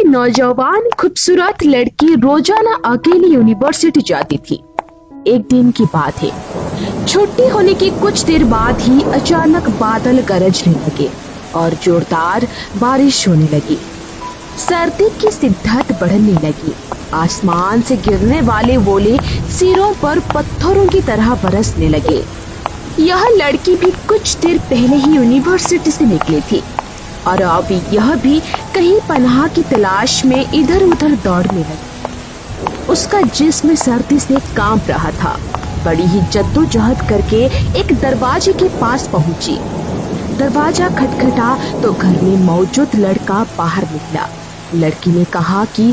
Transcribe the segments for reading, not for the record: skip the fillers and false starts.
एक नौजवान खूबसूरत लड़की रोजाना अकेली यूनिवर्सिटी जाती थी। एक दिन की बात है, छुट्टी होने के कुछ देर बाद ही अचानक बादल गरजने लगे और जोरदार बारिश होने लगी। सर्दी की शिद्दत बढ़ने लगी। आसमान से गिरने वाले ओले सिरों पर पत्थरों की तरह बरसने लगे। यह लड़की भी कुछ देर पहले ही यूनिवर्सिटी से निकली थी और अब यह भी कहीं पनाह की तलाश में इधर उधर दौड़ने लगी। उसका जिस्म सर्दी से कांप रहा था। बड़ी ही जद्दोजहद करके एक दरवाजे के पास पहुंची। दरवाजा खटखटा तो घर में मौजूद लड़का बाहर निकला। लड़की ने कहा कि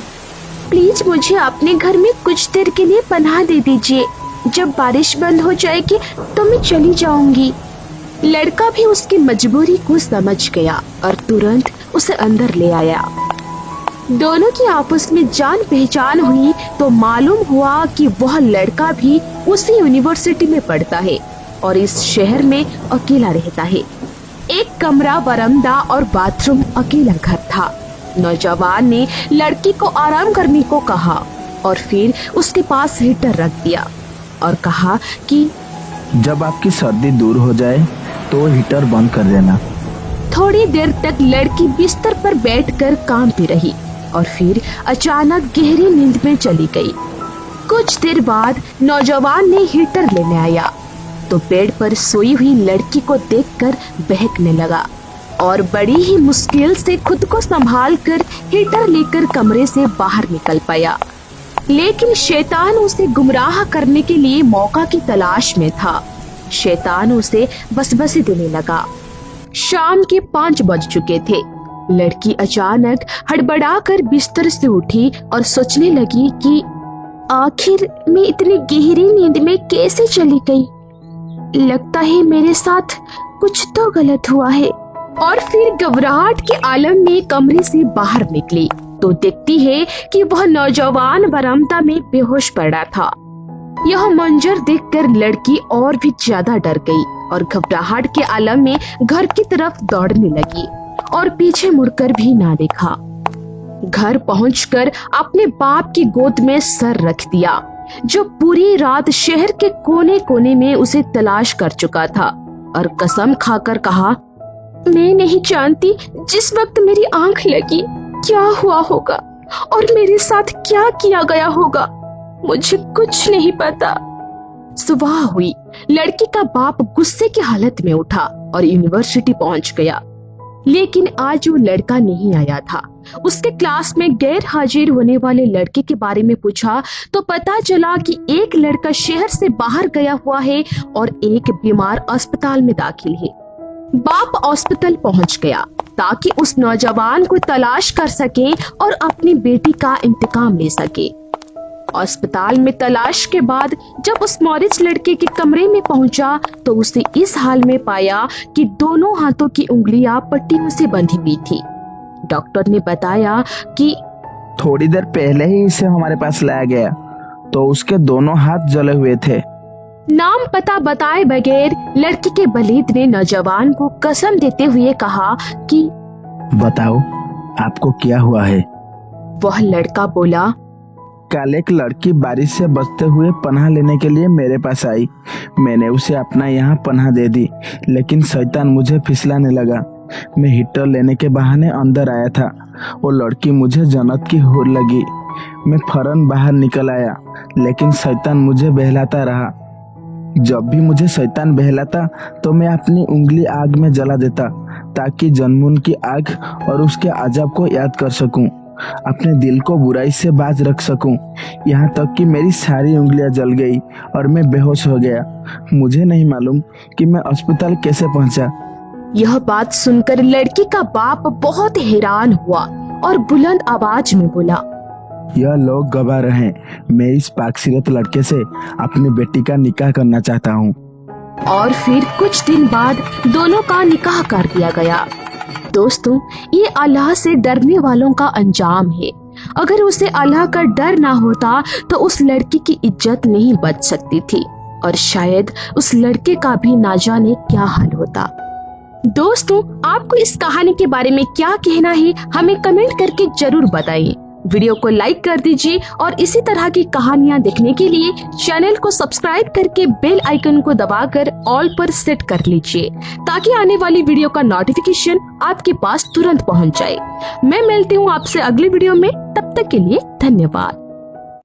प्लीज मुझे अपने घर में कुछ देर के लिए पनाह दे दीजिए। जब बारिश बंद हो जाएगी तो मैं चली जाऊंगी। लड़का भी उसकी मजबूरी को समझ गया और तुरंत उसे अंदर ले आया। दोनों की आपस में जान पहचान हुई तो मालूम हुआ कि वह लड़का भी उसी यूनिवर्सिटी में पढ़ता है और इस शहर में अकेला रहता है। एक कमरा, बरामदा और बाथरूम अकेला घर था। नौजवान ने लड़की को आराम करने को कहा और फिर उसके पास हीटर रख दिया और कहा कि जब आपकी सर्दी दूर हो जाए तो हीटर बंद कर देना। थोड़ी देर तक लड़की बिस्तर पर बैठकर कांपती रही और फिर अचानक गहरी नींद में चली गई। कुछ देर बाद नौजवान ने हीटर लेने आया तो बेड पर सोई हुई लड़की को देखकर बहकने लगा और बड़ी ही मुश्किल से खुद को संभाल कर हीटर लेकर कमरे से बाहर निकल पाया। लेकिन शैतान उसे गुमराह करने के लिए मौका की तलाश में था। शैतान उसे वसवसे देने लगा। शाम के 5 बज चुके थे। लड़की अचानक हड़बड़ाकर बिस्तर से उठी और सोचने लगी कि आखिर मैं इतनी गहरी नींद में कैसे चली गई। लगता है मेरे साथ कुछ तो गलत हुआ है। और फिर घबराहट के आलम में कमरे से बाहर निकली तो देखती है कि वह नौजवान बरामदा में बेहोश पड़ा था। यह मंजर देखकर लड़की और भी ज्यादा डर गई और घबराहट के आलम में घर की तरफ दौड़ने लगी और पीछे मुड़कर भी ना देखा। घर पहुंचकर अपने बाप की गोद में सर रख दिया, जो पूरी रात शहर के कोने कोने में उसे तलाश कर चुका था, और कसम खाकर कहा, मैं नहीं जानती जिस वक्त मेरी आंख लगी क्या हुआ होगा और मेरे साथ क्या किया गया होगा। मुझे कुछ नहीं पता। सुबह हुई। लड़की का बाप गुस्से की हालत में उठा और यूनिवर्सिटी पहुंच गया। लेकिन आज वो लड़का नहीं आया था। उसके क्लास में गैर हाजिर होने वाले लड़के के बारे में पूछा तो पता चला कि एक लड़का शहर से बाहर गया हुआ है और एक बीमार अस्पताल में दाखिल है। बाप अस्पताल पहुंच गया ताकि उस नौजवान को तलाश कर सके और अपनी बेटी का इंतकाम ले सके। अस्पताल में तलाश के बाद जब उस मौरिस लड़के के कमरे में पहुंचा तो उसे इस हाल में पाया कि दोनों हाथों की उंगलियां पट्टियों से बंधी हुई थी। डॉक्टर ने बताया कि थोड़ी देर पहले ही इसे हमारे पास लाया गया तो उसके दोनों हाथ जले हुए थे। नाम पता बताए बगैर लड़की के वलीद ने नौजवान को कसम देते हुए कहा कि बताओ आपको क्या हुआ है। वह लड़का बोला, कल एक लड़की बारिश से बचते हुए पनाह लेने के लिए मेरे पास आई। मैंने उसे अपना यहाँ पनाह दे दी, लेकिन शैतान मुझे फिसलाने लगा। मैं हीटर लेने के बहाने अंदर आया था। वो लड़की मुझे जन्नत की हूर लगी। मैं फौरन बाहर निकल आया, लेकिन शैतान मुझे बहलाता रहा। जब भी मुझे शैतान बहलाता तो मैं अपनी उंगली आग में जला देता ताकि जन्मून की आग और उसके अजाब को याद कर सकूं, अपने दिल को बुराई से बाज रख सकूं। यहाँ तक कि मेरी सारी उंगलियां जल गई और मैं बेहोश हो गया। मुझे नहीं मालूम कि मैं अस्पताल कैसे पहुंचा। यह बात सुनकर लड़की का बाप बहुत हैरान हुआ और बुलंद आवाज में बोला, यह लोग गवाह रहे। मैं इस पाकसीरत लड़के से अपनी बेटी का निकाह करना चाहता हूँ। और फिर कुछ दिन बाद दोनों का निकाह कर दिया गया। दोस्तों, ये अल्लाह से डरने वालों का अंजाम है। अगर उसे अल्लाह का डर ना होता तो उस लड़की की इज्जत नहीं बच सकती थी और शायद उस लड़के का भी ना जाने क्या हाल होता। दोस्तों, आपको इस कहानी के बारे में क्या कहना है हमें कमेंट करके जरूर बताइए। वीडियो को लाइक कर दीजिए और इसी तरह की कहानियाँ देखने के लिए चैनल को सब्सक्राइब करके बेल आइकन को दबाकर ऑल पर सेट कर लीजिए ताकि आने वाली वीडियो का नोटिफिकेशन आपके पास तुरंत पहुंच जाए। मैं मिलती हूँ आपसे अगली वीडियो में, तब तक के लिए धन्यवाद।